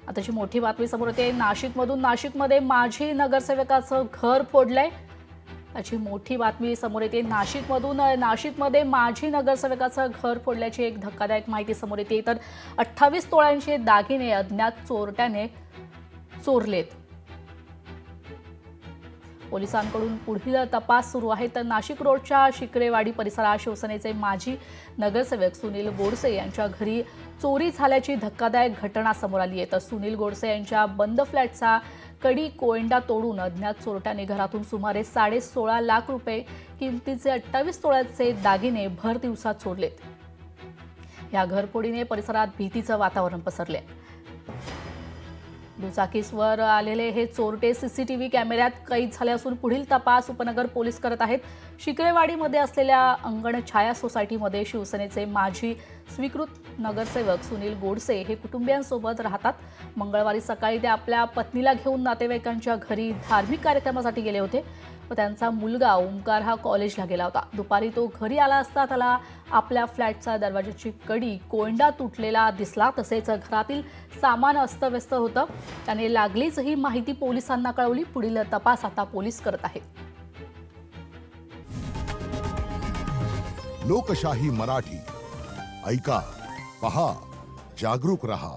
आताची मोठी बातमी समोर येते नाशिकमधून। नाशिकमध्ये माजी नगरसेवकाचं घर फोडलंय। याची मोठी बातमी समोर येते नाशिकमधून। नाशिकमध्ये माजी नगरसेवकाचं घर फोडल्याची एक धक्कादायक माहिती समोर येते। तर 28 तोळ्यांचे दागिने अज्ञात चोरट्याने चोरलेत। पोलिसांकडून पुढील तपास सुरू आहे। तर नाशिक रोडच्या शिकरेवाडी परिसरात शिवसेनेचे माजी नगरसेवक सुनील गोडसे यांच्या घरी चोरी झाल्याची धक्कादायक घटना समोर आली आहे। तर सुनील गोडसे यांच्या बंद फ्लॅटचा कडी कोयंडा तोडून अज्ञात चोरट्याने घरातून सुमारे 16.5 लाख रुपये किमतीचे 28 तोळ्याचे दागिने भर दिवसात चोरलेत। या घरफोडीने परिसरात भीतीचं वातावरण पसरले। दुचाकीस्वर आलेले हे चोरटे सीसीटीव्ही कॅमेऱ्यात कैद झाले असून पुढील तपास उपनगर पोलीस करत आहेत। शिकरेवाडीमध्ये असलेल्या अंगण छाया सोसायटीमध्ये शिवसेनेचे माजी स्वीकृत नगरसेवक सुनील गोडसे हे कुटुंबियांसोबत राहतात। मंगळवारी सकाळी ते आपल्या पत्नीला घेऊन नातेवाईकांच्या घरी धार्मिक कार्यक्रमासाठी गेले होते व त्यांचा मुलगा ओमकार हा कॉलेजला गेला होता। दुपारी तो घरी आला असता त्याला आपल्या फ्लॅटच्या दरवाजाची कडी कोयंडा तुटलेला दिसला। तसेच घरातील सामान अस्तव्यस्त होतं। त्याने लागलीच ही माहिती पोलिसांना कळवली। पुढील तपास आता पोलीस करत आहेत। लोकशाही मराठी ऐका, पहा, जागरूक रहा।